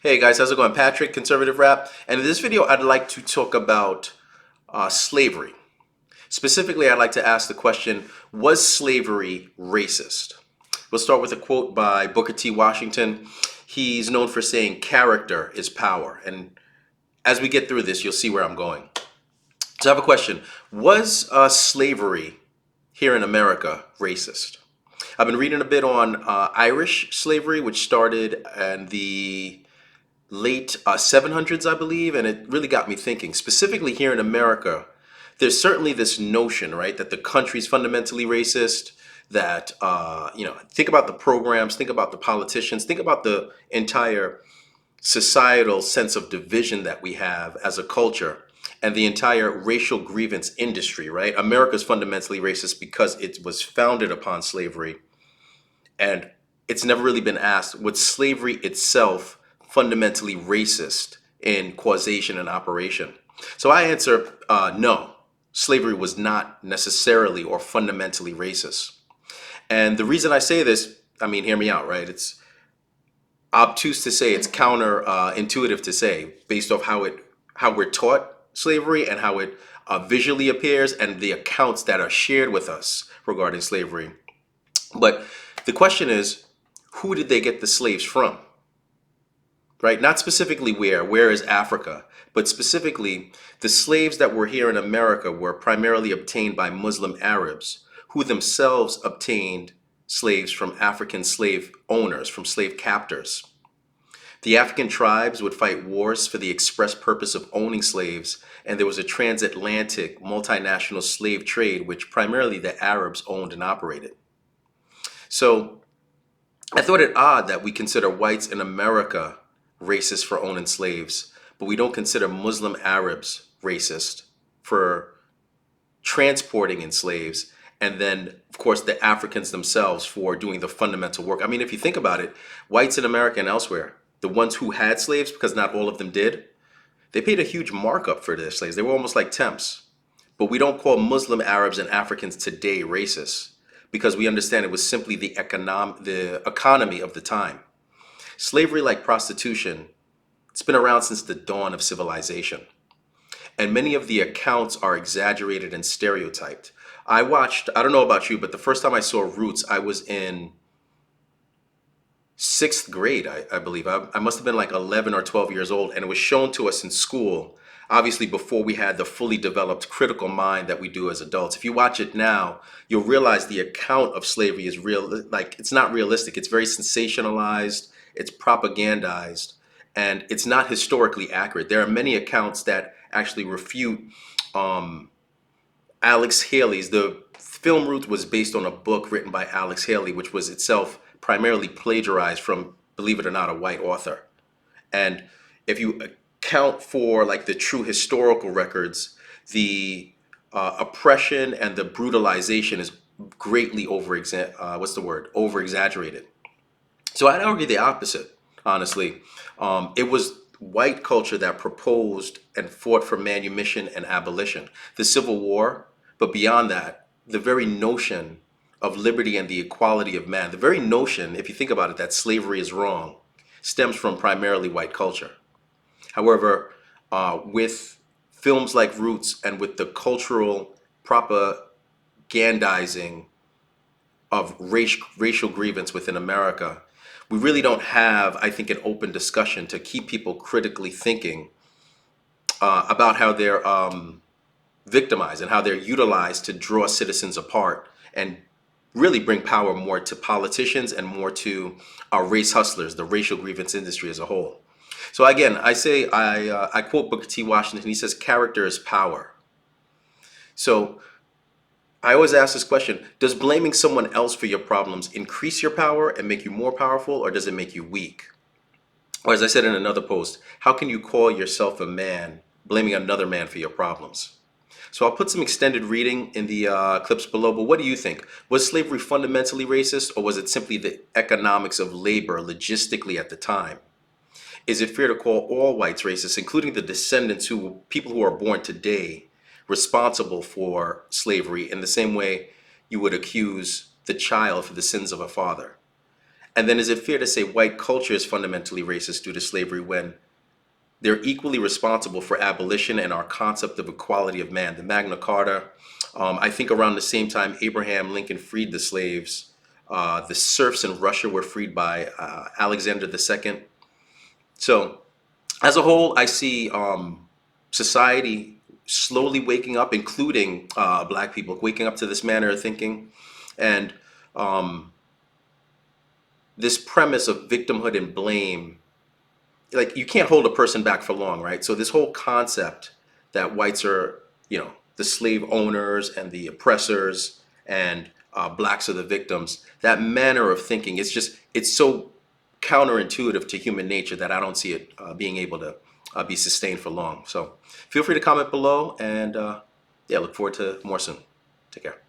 Hey guys, how's it going? Patrick, ConservativeRap, and in this video I'd like to talk about slavery. Specifically, I'd like to ask the question, was slavery racist? We'll start with a quote by Booker T. Washington. He's known for saying, character is power. And as we get through this, you'll see where I'm going. So I have a question. Was slavery here in America racist? I've been reading a bit on Irish slavery, which started in the late 700s, I believe, and it really got me thinking. Specifically here in America, there's certainly this notion, right, that the country's fundamentally racist. That think about the programs, think about the politicians, think about the entire societal sense of division that we have as a culture, and the entire racial grievance industry. Right, America's fundamentally racist because it was founded upon slavery, and it's never really been asked, was slavery itself fundamentally racist in causation and operation? So I answer no. Slavery was not necessarily or fundamentally racist. And the reason I say this, I mean, hear me out, right? It's obtuse to say, it's counter intuitive to say, based off how we're taught slavery and how it visually appears and the accounts that are shared with us regarding slavery. But the question is, who did they get the slaves from? Right? Not specifically where is Africa, but specifically the slaves that were here in America were primarily obtained by Muslim Arabs who themselves obtained slaves from African slave owners, from slave captors. The African tribes would fight wars for the express purpose of owning slaves, and there was a transatlantic multinational slave trade which primarily the Arabs owned and operated. So I thought it odd that we consider whites in America racist for owning slaves, but we don't consider Muslim Arabs racist for transporting in slaves, and then, of course, the Africans themselves for doing the fundamental work. I mean, if you think about it, whites in America and elsewhere, the ones who had slaves, because not all of them did, they paid a huge markup for their slaves. They were almost like temps. But we don't call Muslim Arabs and Africans today racist because we understand it was simply the economy of the time. Slavery, like prostitution, it's been around since the dawn of civilization. And many of the accounts are exaggerated and stereotyped. I don't know about you, but the first time I saw Roots, I was in sixth grade, I believe. I must have been like 11 or 12 years old, and it was shown to us in school, obviously before we had the fully developed critical mind that we do as adults. If you watch it now, you'll realize the account of slavery is real, like it's not realistic. It's very sensationalized, it's propagandized, and it's not historically accurate. There are many accounts that actually refute Alex Haley's. The film Roots was based on a book written by Alex Haley, which was itself primarily plagiarized from, believe it or not, a white author. And if you account for like the true historical records, the oppression and the brutalization is greatly over exaggerated. So I'd argue the opposite, honestly. It was white culture that proposed and fought for manumission and abolition, the Civil War, but beyond that, the very notion of liberty and the equality of man, the very notion, if you think about it, that slavery is wrong, stems from primarily white culture. However, with films like Roots and with the cultural propagandizing of racial grievance within America, we really don't have, I think, an open discussion to keep people critically thinking about how they're victimized and how they're utilized to draw citizens apart and really bring power more to politicians and more to our race hustlers, the racial grievance industry as a whole. So again, I quote Booker T. Washington. He says, "Character is power." So I always ask this question, does blaming someone else for your problems increase your power and make you more powerful, or does it make you weak? Or as I said in another post, how can you call yourself a man blaming another man for your problems? So I'll put some extended reading in the clips below, but what do you think? Was slavery fundamentally racist, or was it simply the economics of labor logistically at the time? Is it fair to call all whites racist, including the descendants people who are born today, responsible for slavery in the same way you would accuse the child for the sins of a father? And then is it fair to say white culture is fundamentally racist due to slavery when they're equally responsible for abolition and our concept of equality of man? The Magna Carta, I think around the same time Abraham Lincoln freed the slaves, the serfs in Russia were freed by Alexander II. So as a whole, I see society slowly waking up, including black people, waking up to this manner of thinking. And um, this premise of victimhood and blame, like you can't hold a person back for long, right? So this whole concept that whites are, the slave owners and the oppressors, and blacks are the victims, that manner of thinking, it's so counterintuitive to human nature that I don't see it being able to be sustained for long. So feel free to comment below, and yeah, look forward to more soon. Take care.